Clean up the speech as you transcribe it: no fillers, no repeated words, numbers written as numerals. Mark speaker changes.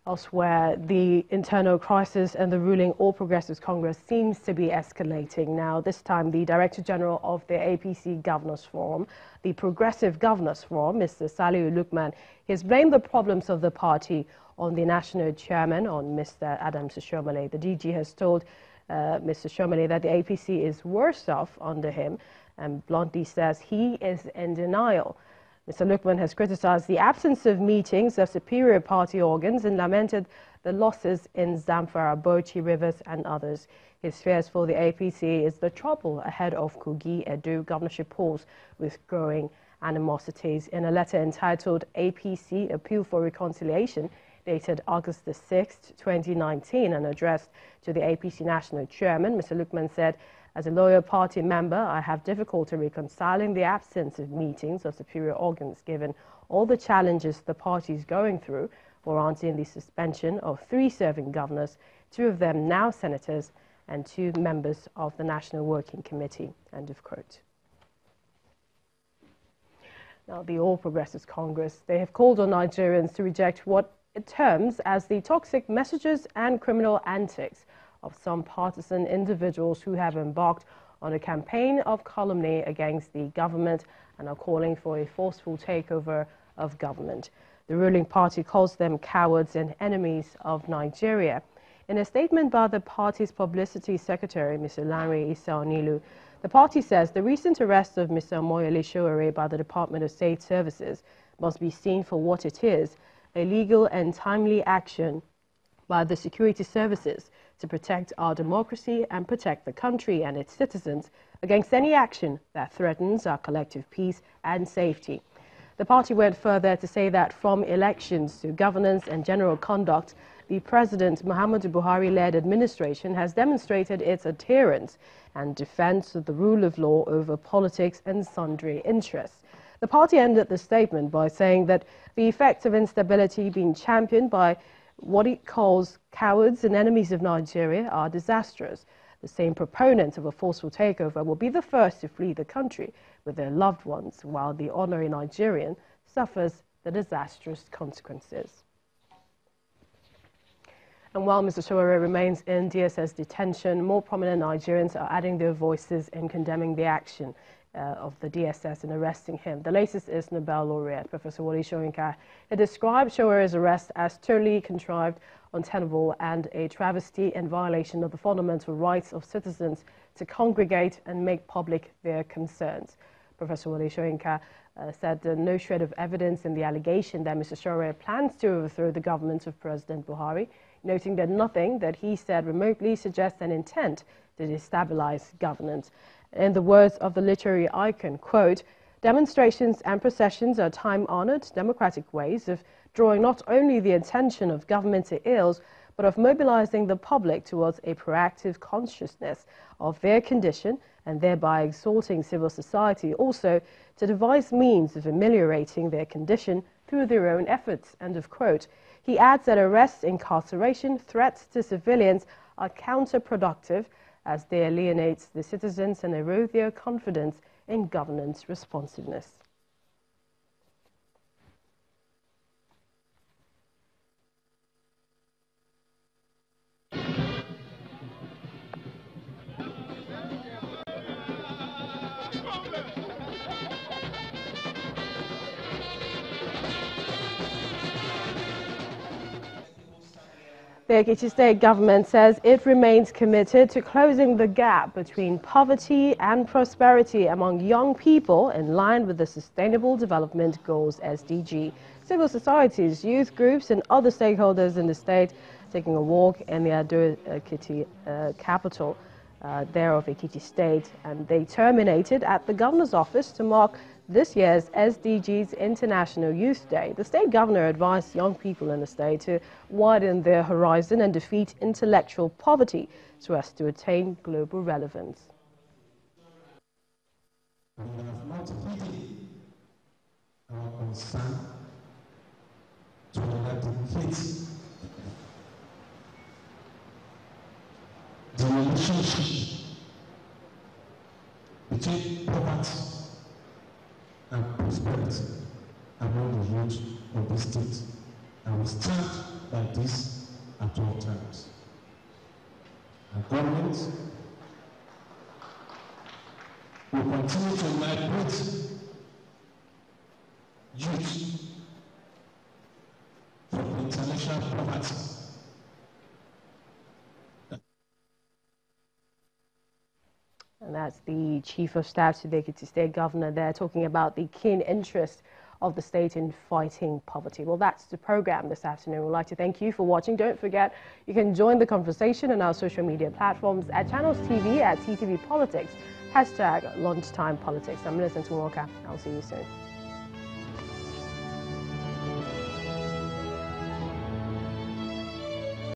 Speaker 1: Elsewhere, the internal crisis and the ruling All Progressives Congress seems to be escalating. Now, this time, the Director General of the APC Governors Forum, the Progressive Governors Forum, Mr. Saliu Lukman, has blamed the problems of the party on the national chairman, on Mr. Adams Oshiomhole. The DG has told Mr. Oshiomhole that the APC is worse off under him and bluntly says he is in denial. Mr. Lukman has criticized the absence of meetings of superior party organs and lamented the losses in Zamfara, Bauchi, Rivers and others. His fears for the APC is the trouble ahead of Kogi Edo governorship polls with growing animosities. In a letter entitled APC Appeal for Reconciliation, dated August the 6th, 2019, and addressed to the APC national chairman, Mr. Lukman said, "As a loyal party member, I have difficulty reconciling the absence of meetings of superior organs given all the challenges the party is going through, warranting the suspension of 3 serving governors, 2 of them now senators, and 2 members of the National Working Committee." End of quote. Now, the All Progressives Congress, they have called on Nigerians to reject what it terms as the toxic messages and criminal antics of some partisan individuals who have embarked on a campaign of calumny against the government and are calling for a forceful takeover of government. The ruling party calls them cowards and enemies of Nigeria. In a statement by the party's publicity secretary, Mr. Lanre Issa-Onilu, the party says the recent arrest of Mr. Omoyele Sowore by the Department of State Services must be seen for what it is, a legal and timely action by the security services to protect our democracy and protect the country and its citizens against any action that threatens our collective peace and safety. The party went further to say that from elections to governance and general conduct, the President Muhammadu Buhari-led administration has demonstrated its adherence and defense of the rule of law over politics and sundry interests. The party ended the statement by saying that the effects of instability being championed by what it calls cowards and enemies of Nigeria are disastrous. The same proponents of a forceful takeover will be the first to flee the country with their loved ones, while the ordinary Nigerian suffers the disastrous consequences. And while Mr. Sowore remains in DSS detention, more prominent Nigerians are adding their voices in condemning the action of the DSS in arresting him. The latest is Nobel laureate Professor Wole Soyinka. He described Sowore's arrest as totally contrived, untenable, and a travesty and violation of the fundamental rights of citizens to congregate and make public their concerns. Professor Wole Soyinka said no shred of evidence in the allegation that Mr. Sowore plans to overthrow the government of President Buhari, noting that nothing that he said remotely suggests an intent to destabilize governance. In the words of the literary icon, quote, "Demonstrations and processions are time-honored democratic ways of drawing not only the attention of government to ills, but of mobilizing the public towards a proactive consciousness of their condition and thereby exhorting civil society also to devise means of ameliorating their condition through their own efforts." End of quote. He adds that arrests, incarceration, threats to civilians are counterproductive as they alienate the citizens and erode their confidence in governance responsiveness. The Ekiti State government says it remains committed to closing the gap between poverty and prosperity among young people in line with the Sustainable Development Goals (SDG). Civil societies, youth groups and other stakeholders in the state taking a walk in the Ado-Ekiti capital there of Ekiti State, and they terminated at the governor's office to mark this year's SDG's International Youth Day. The state governor advised young people in the state to widen their horizon and defeat intellectual poverty so as to attain global relevance.
Speaker 2: We have not hidden our concern to eradicate the relationship between poverty and prosperity among the youth of the state I will stand by this at all times. Our government will continue to liberate youth from international poverty.
Speaker 1: And that's the Chief of Staff to the Ekiti State Governor there, talking about the keen interest of the state in fighting poverty. Well, that's the program this afternoon. We'd like to thank you for watching. Don't forget, you can join the conversation on our social media platforms at Channels TV, at CTV Politics, #Lunchtime Politics. I'm Millicent Walker. I'll see you soon.